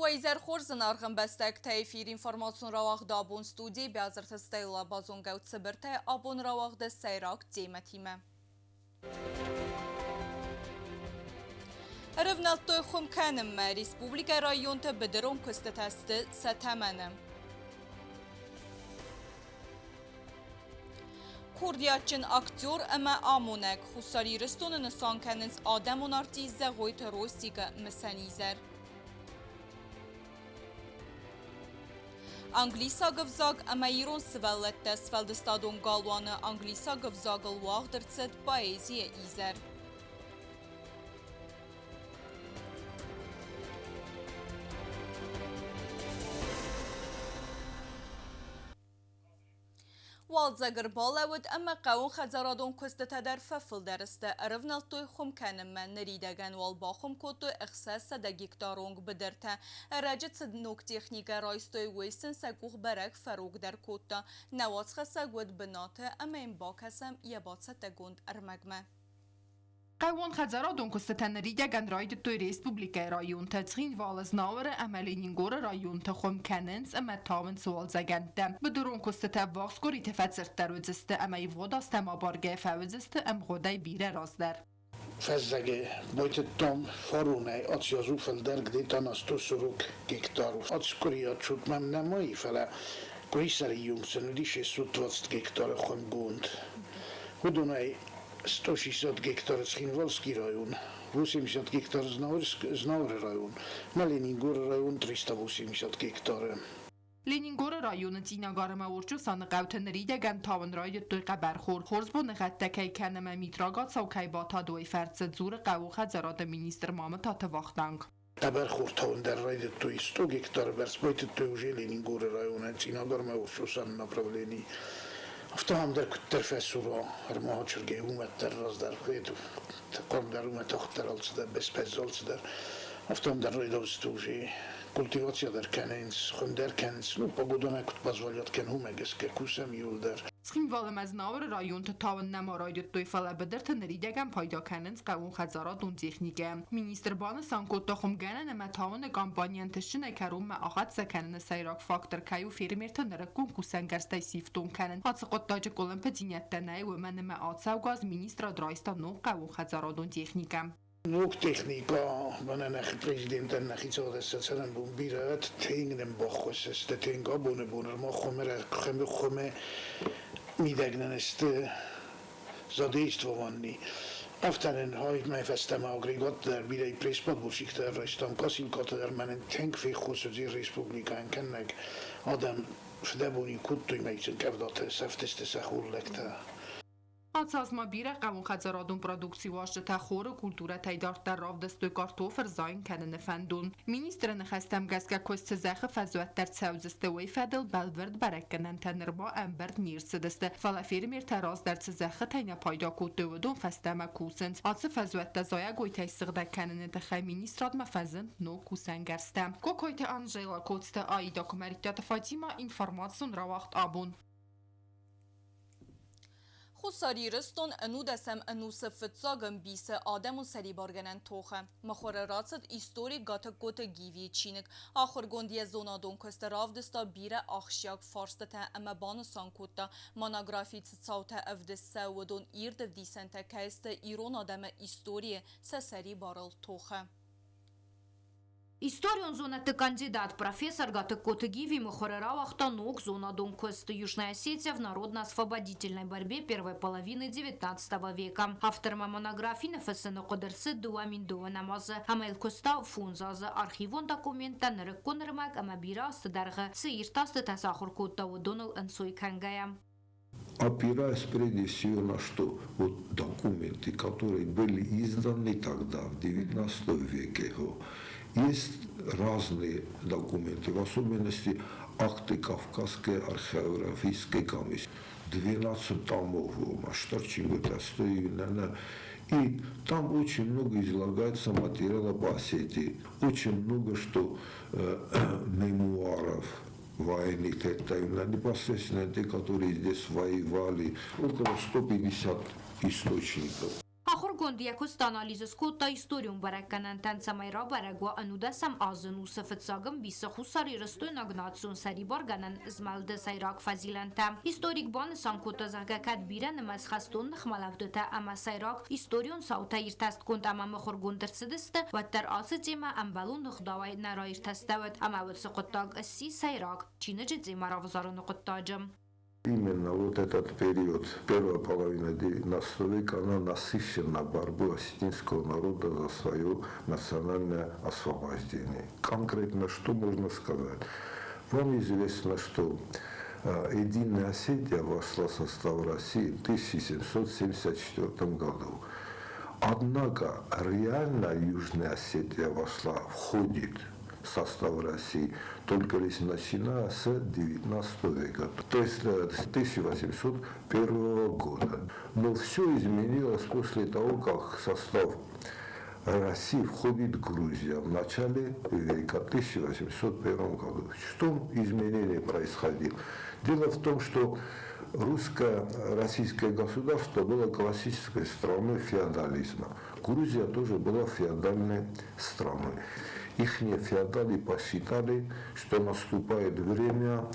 ویزر خورزن ارغم بستک تایفیر اینفورماسیون رواق دابون ستودی بیازرت استیلا بازونگو تسبرته آبون رواق ده سیراک دیمتیمه. رفنالت توی خم کنم ما ریسپوبلیک رایون تا بدرون کست تست ستمنم. کردیاتچن اکتور اما آمونک خساری رستون نسان کننز آدمون ارتیزه غویت روستیگ مسانیزر. انگلیسا گفزاگ اما ایران سوالت دست فلدستادون گالوان انگلیسا گفزاگل واق درست بایزی ایزر. والزگر بالود اما قوون خزارادون کستت در ففل درسته ارفنال توی خم کنم من نریدگن والباخم کتو اخصاص دگیکتارونگ بدرته راجت نوک تکنیک رایستوی ویسن سگوخ برک فروگ در کتا نواتخ سگود بناته اما این باکسم یه باتست گوند ارمگمه. قوان خزارادون کستن ریدگن راید توی ریسپوبلیکای رایون تدخین والز ناور عملینینگور رایون تخم کننز اما تاون سوال زگندم بدرون کستت واقسکوری تفتزرت در وزسته اما ایواداست اما بارگه فوزسته ام غدای بیره رازدر. Fezzege bojtettam farónej, aciazú feldergdé tanasztószorok gektarú. Ackori a csuk nem mai fele, koiszerium szenüdis és szutvact gektar chom gond. Hodonaj 160 гектар Схинвальский район, 80 гектар Знаур район, на Ленингор район 380 гектар. Ленингор районы тинагары маурчу саны қаутынри деган тавын райды туйқа бархор. Хорзбу нығаттакай кәнімі митрагат саукай бата дуай фәртсі зуры қау қадзарады министр мамы таты вақтанг. Табархор тавын дар райды туй 100 гектар берспойты туй уже Ленингор районы тинагары маурчу саны направлений. افتام در کتر فسورا هرماه چرگه اومد در راز در خیلی تقام در اومد اختر آلت در بسپز آلت در افتام در روی دوستوشی کلتیواتیا در کنینس خون در کنینس نو پاگودانه کت بازوالیات کن همگس که کوسم یول در Skinvalım az navar rayon tavın namaraydı toyfala bedert neridegen payda kenins qavun xazaradun texnike. Minister banı sankot taxum genen ama tavın kampanyan tşine karum ma axat sakanen sayrak faktor kayu firmer tanara konkursan garstay siftun kenen. Hatsqot dajik olan pediniyattanay و من ma atsavgaz ministra draista no qavun xazaradun texnike. Ook technica, wanneer een president en iets anders zijn bombieren, tegen bochos is de tegen abonnen, maar gewoon میدگنن است زادیست وانی. افتادن های من فستم آگریگات در بیای پریسپاد بوشیک در رشتم کاسیل کات در من تنگ فی خصوصی ریسپوبلیکا کنگ آدم فدابونی کود توی میچن کفدات سفتست سخور لکتا. Ացազմա բիրը qavun խածարադուն պրոդուկցիու աշտա խորը կուլտուրա թայդարտար ռավդստոյ կարտոֆր զայն կանն ֆանդուն Մինիստրը նխաստամ գասկա կոստը զախը ֆազուատտար ցավզստեոյ ֆադել բալվերդ բարակնան տներմա ամբերտ նիրսդստը ֆալաֆիրմիր տարազ դարց զախը թայնա պայդա կուտեոդուն ֆաստամա կուսենց ացը ֆազուատտա զոյա գոյթայ սղդա կանն տխայ մինիստրադմա ֆազն նո կուսանգարստա կոկոյտե անժելա կոստը այ դոկումենտատը ֆատիմա ինֆորմացիոն რავախտ աբուն خساری رستون انو دسم انو سفتزاگم بیسه آدم و سری بارگنن توخه مخور راتد ایستوری گاتا گوت گیوی چینک آخر گوندی زونا دون کست راف دستا بیره آخشیاک فارستتا اما بانسان کوتا مناگرافی تساوتا افدسه و دون ایرد دیسنتا کهست ایرون آدم ایستوری سری بارل توخه Историон зонаты кандидат профессор Гатыкоты Гиви Мухарера Ахтанок, зона Донквест, Южная Осетия в народно-освободительной борьбе первой половины XIX века. Автор монографии на ФСН Кодерсы Дуаминдова намазы Амел Коста Фунзазы архивон документа Нереконермак Амабира Садарга Саиртасты Тасахур Кота Удонал Энсой Кангая. Опираясь прежде всего на что вот документы, которые были изданы тогда, в XIX веке, есть разные документы, в особенности акты Кавказской археографической комиссии. 12 томов масштабчим это стоит, и там очень много излагается материала по Осетии, очень много что мемуаров военных, это именно непосредственно те, которые здесь воевали, около 150 источников. gondi analizis kota istoriun barakanan tansamajra baragwa anudasam azenu sefetsagam bisa husari restoi nagnatsun sari borganan zmalde sajrak fazilanta. Historik ban sankota zagakat biren mazhastun nkhmalavdota ama sajrak istorion sauta irtast kont ama mkhorgundertsidiste vatter asitsima ambalun nkhdawai nara irtastavet ama высокотаг си сайрак чинеджи маравзарну коттаджам. Именно вот этот период, первая половина 19 века, она насыщена борьбой осетинского народа за свое национальное освобождение. Конкретно что можно сказать? Вам известно, что единая Осетия вошла в состав России в 1774 году. Однако реально Южная Осетия входит в состав России только лишь начиная с 19 века, то есть с 1801 года. Но все изменилось после того, как в состав России входит Грузия в начале века, 1801 году. Что изменение происходило? Дело в том, что российское государство было классической страной феодализма. Грузия тоже была феодальной страной. Ихние феодалы посчитали, что наступает время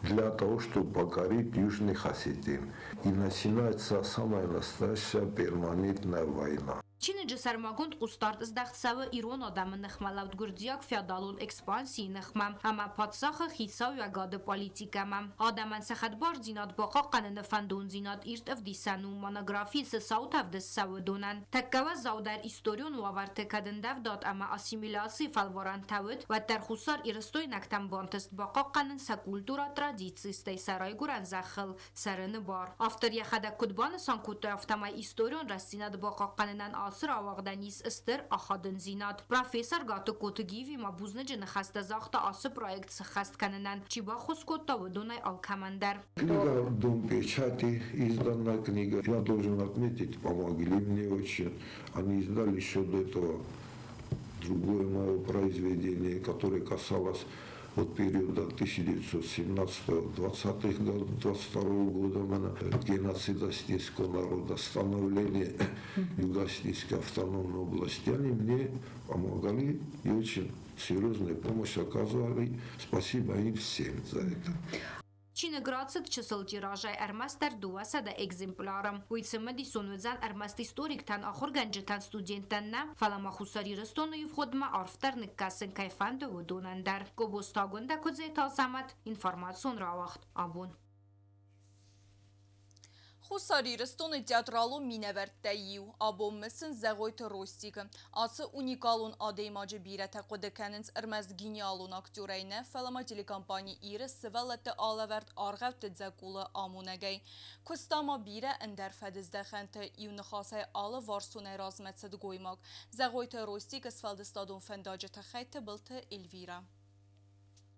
для того, чтобы покорить южных осетин. И начинается самая настоящая перманентная война. Чинеджи сармагунд устарт сдахтсавы Ирон адамы нахмалавд гурдияк феодалун экспансии нахмам, ама падсахы хисау ягады политикамам. Адаман сахадбар зинат баqa qanını fandun zinat irt evdisanu monografisi sautavdes savudunan. Takkava zaudar istorion uavarte kadındavdat ama asimilyasi falvaran tavud ve terhusar iristoy naktam bantest baqaq qanın sa kultura traditsistay saray guran zakhil sarını bar. After yaxada kudban sankutu aftamay istorion rastinad baqaq qanınan asır avaqdanis istir axadın zinat. Profesor Gatı Kotıgivi mabuzneji nxasta zaxta ası proyekt sıxast kanınan çiba xuskota vudunay alkamandar. Книга «Дом печати», изданная книга. Я должен отметить, помогли мне очень. Они издали еще до этого другое мое произведение, которое касалось вот периода 1917-20-х годов, 22 года, геноцида осетинского народа, становление Юго-Осетинской автономной области. Они мне помогали и очень серьезную помощь оказывали. Спасибо им всем за это. Чинеграцet çısıl tirajay ermaster duvasa da exemplarım. Uytsımı disonuzan ermast historiktan ahur gencitan studentanna falama xusari ristonu yufhodma arftar nikkasin kayfan dövudunandar. Gobostagunda kudzeta zamat informasyon ravaxt abun. Хусари рестон театралу миневертею, або мысн зэгойт ростик. Асы уникалун адеймаджи бирете кодекененс эрмез гениалун актюрейне фэлама телекомпани ирис сывалетте алаверт аргевт дзекулы амунегей. Кустама бире эндер федиздехенте юнхасай алы варсуне разметсед гоймак. Зэгойт ростик сфелдистадун фендажи тахейте билте Эльвира.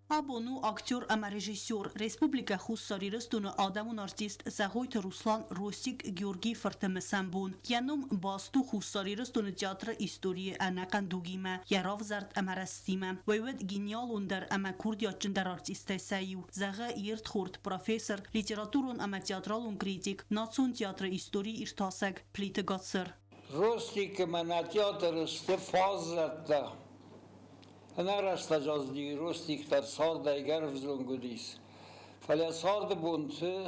Абону актер ама режиссер Республика Хуссари рыстуну адамун артист Загойт Руслан Ростик Георгий Фартемесан бун. Янум басту Хуссари рыстуну театра истории анакан дугима. Ярав зарт ама растима. Вайвед гениал ундер ама курдиачындар артисте сайю. Зага ирт хурт профессор литературун ама театралун критик. Нацун театра истории иртасак плите гатсыр. Ростик ама театр стефазата. Нарasta жазди ростиктар сарда эгер взлонгудис. Фаля сарда бунты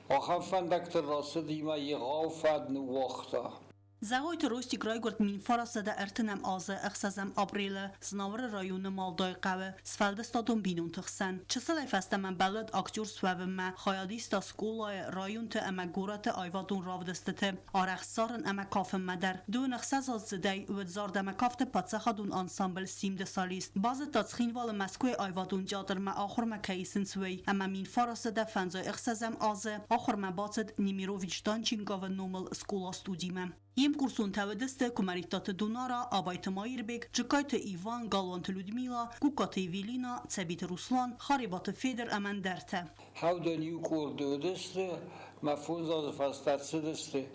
ахам фандактар расы дима егауфад ну вахта. Загойт Ростик райгорд мин фарасада ارتنم آزه اخسازم آبریل زناور رایون مالدای قوه سفلده ستادون بینون تخسن چسل ایفسته من بلد اکتور سوابم ما خیادیستا سکولای رایون تا اما گورت آیوادون راودسته ته آرخصارن اما کافم مدر دون اخساز از زدی و زارد اما کافت پاتسخادون انسامبل سیمده سالیست باز تاتسخین وال مسکوی آیوادون جادر ما آخر ما کهیسن سوی اما مین فاراسده فنزای اخسازم آزه آخر ما باتد نیمیروویچتان چینگاو نومل سکولا ستودیمم Им курсун таведесте комаритат Дунара, Абайт Майрбек, Чекайт Иван, Галант Людмила, Кукат Евелина, Цебит Руслан, Харибат Федер Амандерте. How the new kurdudeste, mafuz az fastatsideste.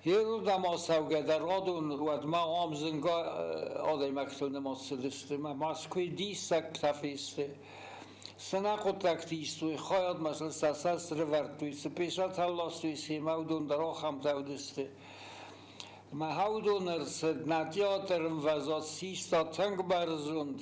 Yeru damasavge der radun ruad ma amzinga aday maktul nemasideste. Ma maskui disak tafiste. Senaqot taktistuy khayad masal sasas revertuy. Sepeshat hallastuy simaudun darakham tavdeste. ما هودونر سد نتیاترم وزاد 30 تا تنگ برزوند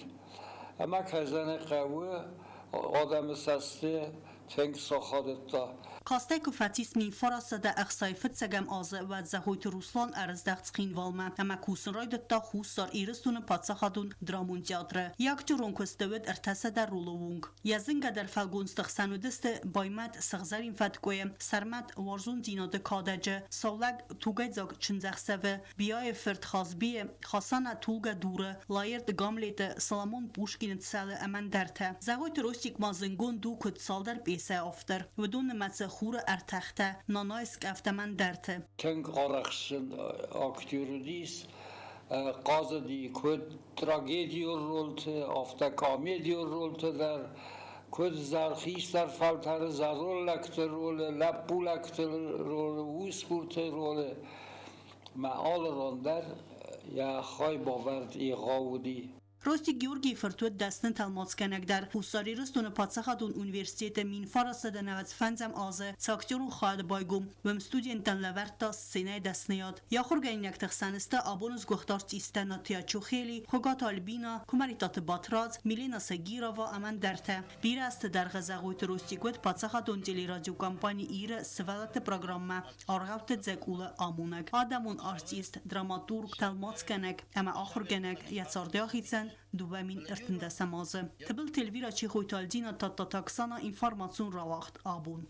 اما کزن قوه آدم سسته تنگ ساخادتا Kastay ku fatismi farasa da axsayfet segem azı ve zahoyt Ruslan erzdaq tsxin valma ama kusunray da xusar iristun patsaxadun dramun teatre yakturun kustevet ertasa da rolovung yazın kadar falgunstıq sanudiste baymat sağzarin fatkoye sarmat warzun dinode kadece savlag tugayzak çınzaxseve biyay fert xazbiye xasana tuga dure layert gamlete Salamon Pushkin tsale aman derte zahoyt Rusik mazingun du kut saldar pese after ودون مس خور ارتخته نانایسک افتمن درته تنگ آرخشن اکتیرو دیس قاضی کد تراژدی رولت افتا کامیدی رولت در کد زرخیش در فلتر زرول لکتر رول لپو لکتر رول ویسپورت رول معال راندر یا خای باورد ای غاودی Rosti Georgi Fertuet destên telmatskenek der hûsarî ristûne Patsaxadûn Universitêtê Mînfarasa de nevez fenzem aze saktyorûn xwe baygûm wem studiyên tenleverta sêneyê destniyat ya xurgeynek texsaniste abonuz guxtar îstena tiyaçû xêlî xwegat albîna kumerîta batraz Milena Segîrova emen derte bîre est derxezeqût Rosti gut Patsaxadûn telêradyo kampanî îre sivelete programe arxewte zekûle amûnek ademûn artîst dramaturg telmatskenek eme axurgenek ya çardaxîtsen دوامین ارتنده سمازه تبل تلویرا چی خویتالدینا تا تاکسانا اینفارماسیون را وقت آبون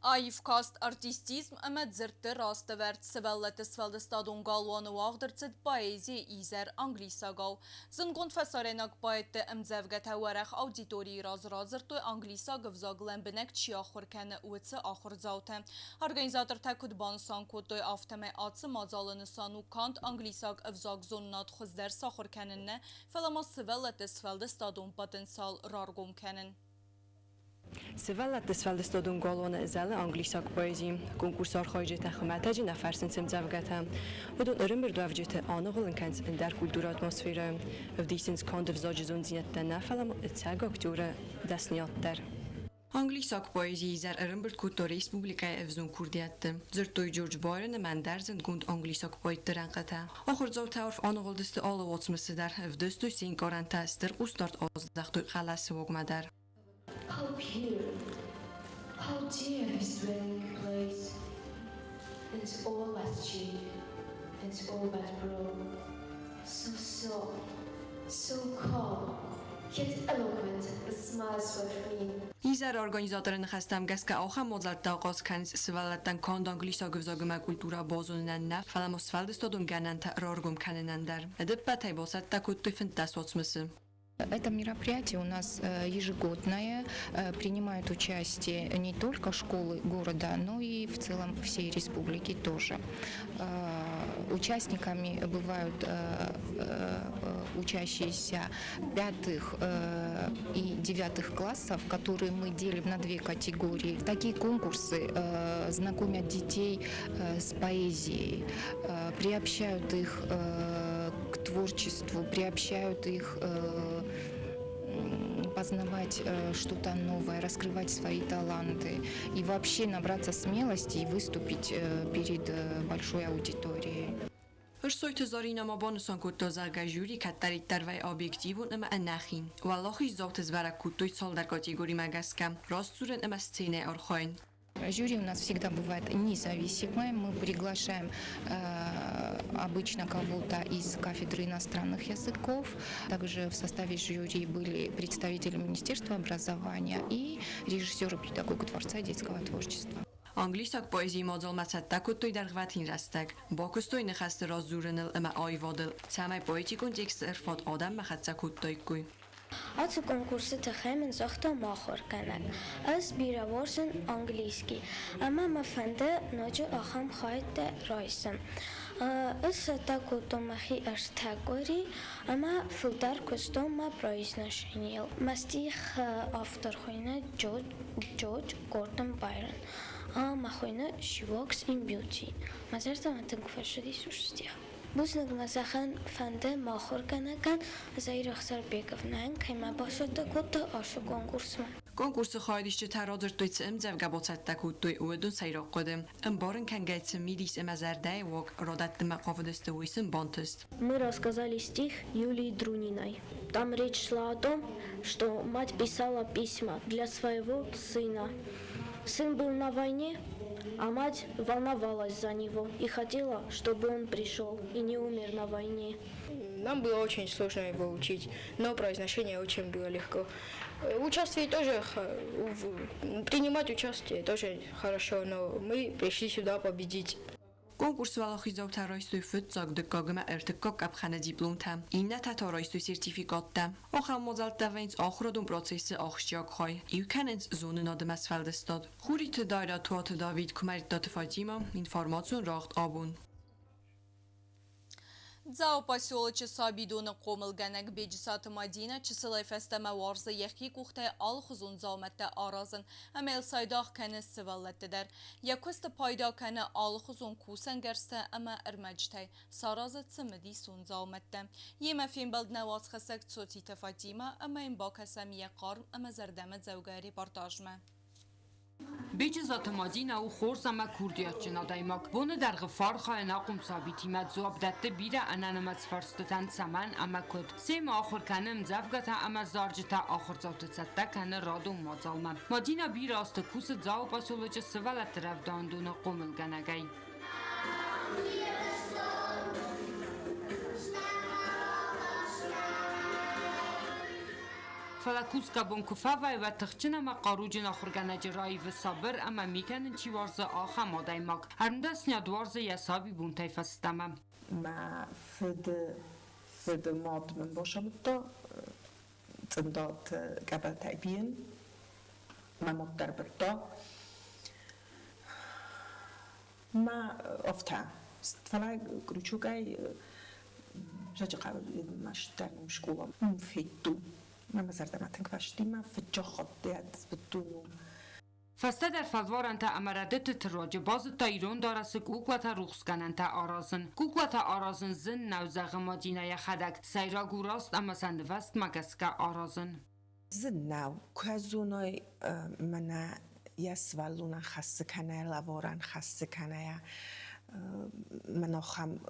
Ayıfkast artistizm emed zirtti rastevert sevellet Svelstadon galwanı wagdırtsit poezi izer Anglisagal. Zingond fesarenak poette emzevget hawerech auditori razrazırtoy Anglisa gvzaglen binek çiyaxurkene uetse axurzavte. Organizator tekut bansan kotoy afteme atsı mazalını sanu kant Anglisak evzag zonunat xuzder saxurkenine felama sevellet Svelstadon potensial rargomkenin. Sevellet Svelstadon galwana ezeli Anglisak poezi konkursar xaricete ximataji nefersin semzevgete ودون ارمبر دوافجته آنغولن کنز در کلتور اتمسفره افدیسنس کاندف زاجزون زینت نفلم اتساق اکتور دستنیات در Anglisak poezi zer Erembert Kutta Respublika evzun kurdiyat. Zertoy George Byron men derzend gund Anglisak poet renqata. Axır zawtarf anğoldiste alle watsmысы der evdestoy sin karantaster ustart azdaqtoy xalasi wogmadar. How pure, how dear this dwelling place. It's all but cheap, it's all but broad. So soft, so calm, yet eloquent, the smiles were me. İzer organizatorun xastam gaska axa mozalta qaz kans svalattan kand Anglisa gvzagma kultura bazunnan na falamos Svelstadon gananta rargum kanenandar. Edepatay bosatta kuttoy fintas watsmысы. Это мероприятие у нас ежегодное, принимают участие не только школы города, но и в целом всей республики тоже. Участниками бывают учащиеся 5 и 9 классов, которые мы делим на 2 категории. Такие конкурсы знакомят детей с поэзией, приобщают их к творчеству, приобщают их познавать что-то новое, раскрывать свои таланты и вообще набраться смелости и выступить перед большой аудиторией. ارسویت زارین اما بانسان کتا زرگجوری کتری تروی آبیکتیون اما انخین و اللهی زوت زبرک کتوی سال در کاتیگوری مگسکم راست سورن اما سцене ارخاین. Жюри у нас всегда бывает независимое. Мы приглашаем обычно кого-то из кафедры иностранных языков. Также в составе жюри были представители Министерства образования и режиссеры, педагога, творца детского творчества. Anglisak poezi mozol matsattak kuttoy dar gvatin rastak. Bakustoy nexast razzurenel ema ayvadel. Tsamay poetikun tekst erfat adam maxatsa kuttoy kuy. Acu konkursu tıxemin zoxta maxor kanak. Az biravorsun angliski. Ama mafende nocu axam xayt de roysam. Is ta kutomahi ashtakori, ama filter kustoma произношенил. Mastih автор xoyna George Gordon Byron. Махойна She Walks in Beauty. Mazerta matengfashdi sushstih. Buznak mazaxan fande maxor kanakan Zair Axsarbekov nan kayma boshoda kutta ashu konkursma. Konkursu xaricdə tərazırtduyç imzəvqabotətdəkutuy uedun sayroqqodim. Ымборын кангайцы милис эмазардай вок родаттыма қовыдысты уйсын бонтыст. Мы рассказали стих Юлии Друниной. Там речь шла о том, что мать писала письма для своего сына. Сын был на войне, а мать волновалась за него и хотела, чтобы он пришел и не умер на войне. Нам было очень сложно его учить, но произношение очень было легко. Участие тоже, принимать участие тоже хорошо, но мы пришли сюда победить. Konkursu alaxizov taraystuy fützag dökkagıma ertikkak abxana diplomtam. İnne tataraystuy sertifikattam. Oxam mozaltavens axrodun prosesi axşyak xay. İvkenens zonun adım asfaldestad. Xuri tedayra tuatı David kumarittat Fatima informasyon raxt abun. Дзао поселоче Сабидуны қомылганак беджисаты Мадина чысылай фестеме варзы яхи кухтай ал хузун зауметте аразын амел сайдах кәні сывалеттедер. Якусты пайда кәні ал хузун кусан герсте ама ірмәджтай саразы цымыди сун зауметте. Ема фин балдна вазхысык цотита Фатима ама имба кәсәм яқар ама зардамет зауга reportajme. بجزات مادینا و خورز اما کردیات جنادایماک بونه در غفار خواه ناقم ثابتی مدزواب دته بیره انانمت فرستتن سمن اما کد سیم آخر کنم زفگتا اما زارجتا آخر زاوت زده کنه رادو مازالمم مادینا بی راست کوس زاو باسولوچه سوالت رفداندون قومل گنگی فلاکوسکا بونکوفاوای و تخچن ما قاروجن آخرگانه جرایی و صبر اما میکنن چی وارز آخه مادای ماک هرمدست نیادوارز یسابی بونتای فستمم ما فد ماد من باشم تا تندات قبل تایبین ما مدر برتا ما افتا فلا گروچوگای جاج قبل مشتر مشکوام مفیدو ما مزردمتن کشتیم فجا خودیت بدونم فسته در فلوارن تا امردت تراج باز تا ایران دارست کوکلت روخس کنن تا آرازن کوکلت آرازن زن نوزغ مادینه خدک سیرا گوراست اما سندوست مگسکه آرازن زن نو کازونای من یسولون خسته کنه لوارن خسته کنه من آخم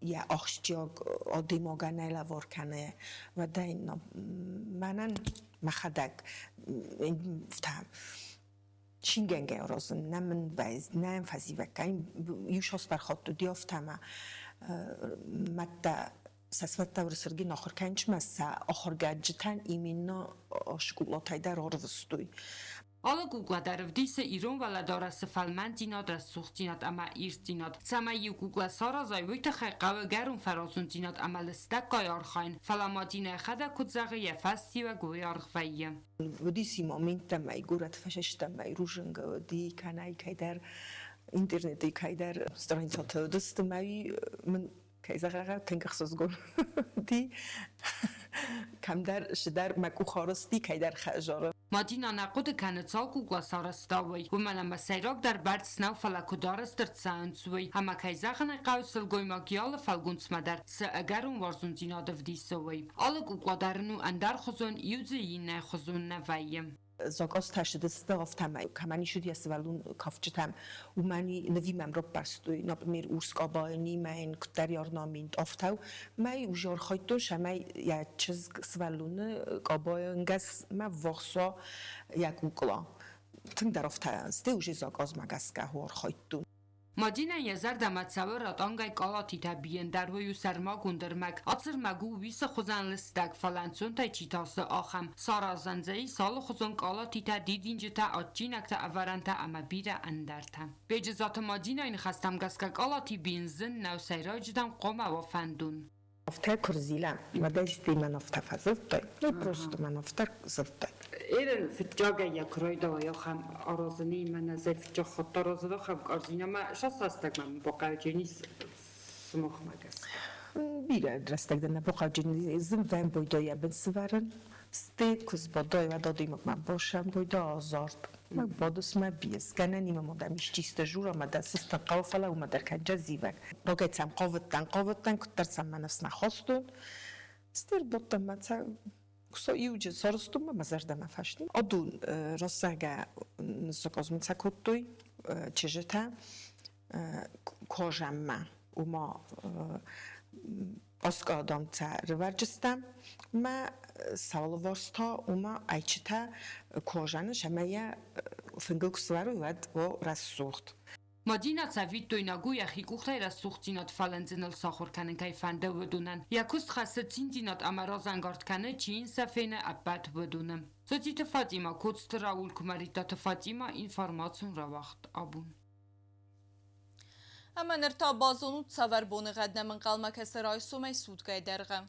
یا آخشیاگ آدیماگانه لوار کنه و دین منن مخدک فتهم شینگنگه آرازن نمن باز نم فزیوکه یوش هست برخواد دیافتم متى ساسفتا ورسرگی ناخر کنچ مسا آخر گجتن ایمینا آشکولاتای در آروستوی آلا گوگل در ودیس ایران ولی دارست فلمن دیناد را سوخت دیناد اما ایرت دیناد سمایی گوگل سارا زایویت خیقه گرون فرازون دیناد اما لستک گایار خاین فلما دینه خدا کدزاقه یفستی و گویار خفایه ودیسی مومنت مای گورت فششت مای روشنگ ودی کنای که در اینترنتی که در استرانیت دست مای من که زغرق تنگخص گون دی کم در شدر مکو خارستی که در خجاره مادینا نقود کنه سال گوگل سارستاوی و منم سیراک در برد سنو فلکو دارست ترسانسوی اما که زغن قوسل گوی ماگیال فلگونس مدر سه اگرون وارزون دیناد ودیسوی آل گوگل درنو اندر خزون یوزی نه خزون نویم زاگاز تشدست آفتم کمانی شد یسولون کافچتم و منی نویمم رو برستوی نبمیر اوسک آبانی من کتر یارنامین آفتاو مای وجار خایتون شمای یا چیز سولون آبانگس ما وقصا یا گوگلا تن در آفتاو سته وجه زاگاز مگس که هوار خایتون مادینا یزر دمت سوارات آنگای کالاتی تبیین در ویو سرما گندرمک آتر مگو ویس خوزن لستک فلانسون تا چیتاس آخم سارا زنزهی سال خوزن کالاتی تا دیدینج تا آتجینک تا اورن تا اما بیره اندر تا به جزات مادینا این خستم گسک کالاتی بینزن نو سیراج دم قوم و فندون افته کرزیلم و دستی من افته فزلتای نه پروست من افته زلتای ایران فتجاگه یک روی دو خم آرازنی من از فتجا خود آرازده خم کارزینه ما شاست استگ من با قوجینی سمخ مگس بیره درستگ دنه با قوجینی زم فهم بایدای بن سوارن ستید کز بادای و دادی من باشم بایدا آزارد من بادوس ما بیس کنه نیمه مادمیش چیست جورا ما دست قوفله و ما در کنجا زیوک باگه تم قوتن کتر سم من نفس نخواستون ستیر بودم مثلا Kso iuge sorostum mazardama fashni. Odun rozsaga nsokozmca kuttuj çeşita kożamma uma oska adamca rıvarcıstam ma savlıvorsta uma ayçita kożanı şamaya fıngıl kusvaru vad o rassuht. Madina Savit toinagu yaxik uxtayra suxtinat falenzinal saxorkanen kayfande vödunen. Yakust xasetsintinat amarazangardkane çiğin safene abbat vödunem. Zotite Fatima kutst Raul Kumaritat Fatima informasyon ravaxt abun. Hemen ارتباطونو تصور بونه قدم من قلمه کسرای سومی سودگاه درغم.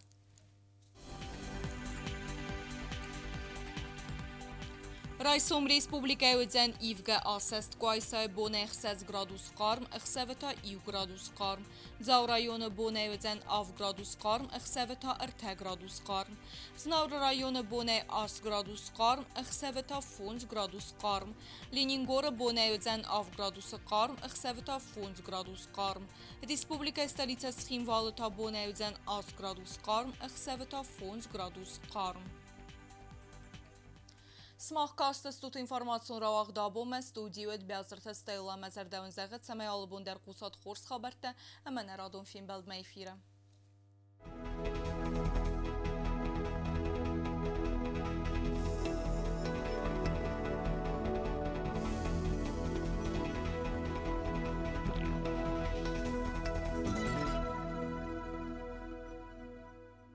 Rajsom Respublikaju dzen ivge asest quaisai bone 6 gradus qarm, 7 gradus qarm. Dzau rajone bone dzen 10 gradus qarm, 7 gradus qarm. Znaur rajone bone 10 gradus qarm, 7 gradus qarm. Leningora bone dzen 10 gradus qarm, 7 gradus qarm. Respublika stolica Shinvalota bone dzen 10 gradus qarm, 7 gradus qarm. Smahkastës të informacion rawak dabome, studiuet bezërtë stejla me zërdevën zëgët, se me alë bunder kusat khurs khaberte, e me në radon film beld me i fire.